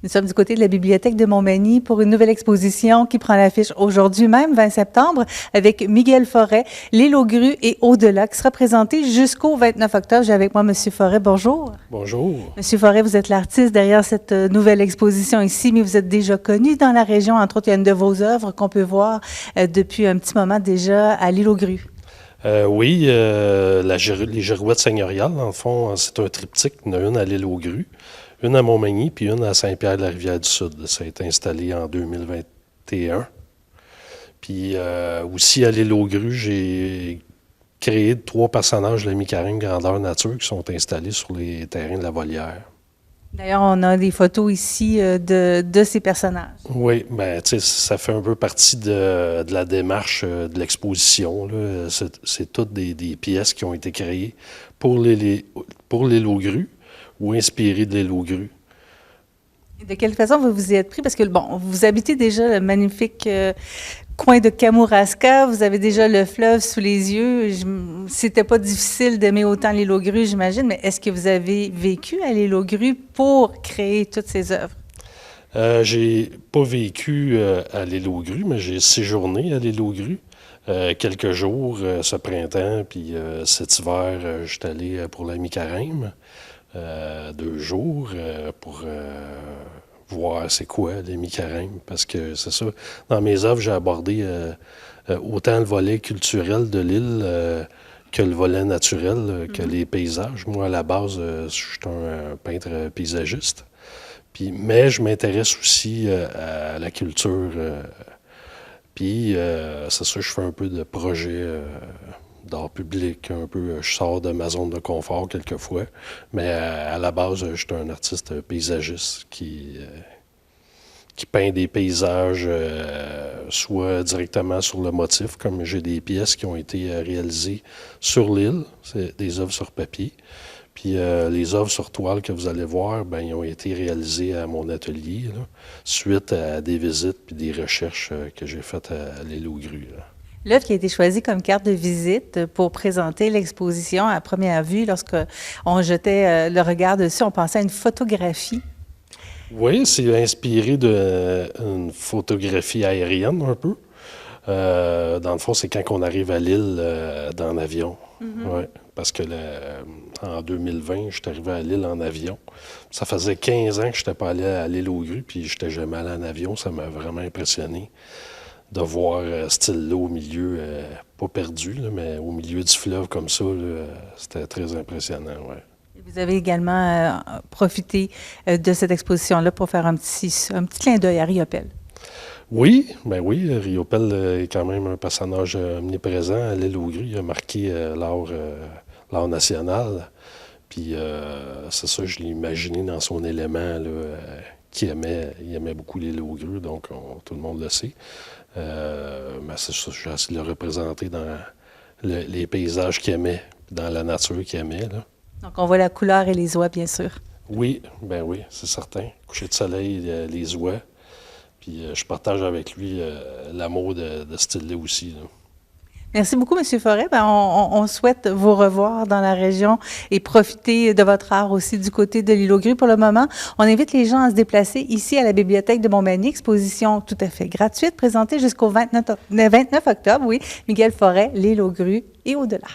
Nous sommes du côté de la Bibliothèque de Montmagny pour une nouvelle exposition qui prend l'affiche aujourd'hui même, 20 septembre, avec Miguel Forêt, L'île aux grues et Au-delà, qui sera présentée jusqu'au 29 octobre. J'ai avec moi M. Forêt. Bonjour. Bonjour. M. Forêt, vous êtes l'artiste derrière cette nouvelle exposition ici, mais vous êtes déjà connu dans la région. Entre autres, il y a une de vos œuvres qu'on peut voir depuis un petit moment déjà à L'île aux grues. Oui, les girouettes seigneuriales, dans le fond, c'est un triptyque. Il y en a une à l'île aux grues, une à Montmagny, puis une à Saint-Pierre-de-la-Rivière-du-Sud. Ça a été installé en 2021. Puis aussi à l'île aux grues, j'ai créé 3 personnages de la mi-carême grandeur nature qui sont installés sur les terrains de la volière. D'ailleurs, on a des photos ici de ces personnages. Oui, bien, tu sais, ça fait un peu partie de la démarche de l'exposition, là. C'est toutes des pièces qui ont été créées pour l'île aux grues ou inspirées de l'île aux grues. De quelle façon vous vous y êtes pris? Parce que, bon, vous habitez déjà le magnifique coin de Kamouraska, vous avez déjà le fleuve sous les yeux. C'était pas difficile d'aimer autant l'île aux grues, j'imagine, mais est-ce que vous avez vécu à l'île aux grues pour créer toutes ces œuvres? J'ai pas vécu à l'île aux grues, mais j'ai séjourné à l'île aux grues quelques jours ce printemps, puis cet hiver, j'étais allé pour la mi-carême 2 jours pour voir c'est quoi les mi-carême, parce que c'est ça. Dans mes œuvres, j'ai abordé autant le volet culturel de l'île que le volet naturel, que les paysages. Moi, à la base, je suis un peintre paysagiste. Mais je m'intéresse aussi à la culture. Puis, c'est ça, je fais un peu de projets d'art public, un peu. Je sors de ma zone de confort quelquefois. Mais à la base, je suis un artiste paysagiste qui peint des paysages soit directement sur le motif, comme j'ai des pièces qui ont été réalisées sur l'île, c'est des œuvres sur papier. Puis les œuvres sur toile que vous allez voir, bien, ils ont été réalisées à mon atelier, là, suite à des visites puis des recherches que j'ai faites à l'île aux grues. L'œuvre qui a été choisie comme carte de visite pour présenter l'exposition à première vue, lorsqu'on jetait le regard dessus, on pensait à une photographie. Oui, c'est inspiré d'une photographie aérienne un peu. Dans le fond, c'est quand on arrive à l'île dans l'avion. Ouais, parce que en 2020, je suis arrivé à l'île en avion. Ça faisait 15 ans que je n'étais pas allé à l'île aux grues, puis je n'étais jamais allé en avion. Ça m'a vraiment impressionné de voir cette île-là au milieu, pas perdu, là, mais au milieu du fleuve comme ça. C'était très impressionnant, ouais. Vous avez également profité de cette exposition-là pour faire un petit clin d'œil à Riopelle. Oui, ben oui, Riopelle est quand même un personnage omniprésent à l'île aux grues. Il a marqué l'art national. Puis c'est ça, je l'ai imaginé dans son élément là, il aimait beaucoup l'île aux grues, donc tout le monde le sait. Mais c'est ça, j'ai essayé de le représenter dans les paysages qu'il aimait, dans la nature qu'il aimait, là. Donc, on voit la couleur et les oies, bien sûr. Oui, ben oui, c'est certain. Coucher de soleil, les oies. Puis je partage avec lui l'amour de ce style-là aussi, là. Merci beaucoup, M. Forêt. On souhaite vous revoir dans la région et profiter de votre art aussi du côté de l'île aux grues pour le moment. On invite les gens à se déplacer ici à la Bibliothèque de Montmagny, exposition tout à fait gratuite, présentée jusqu'au 29 octobre, oui. Miguel Forêt, l'île aux grues et au-delà.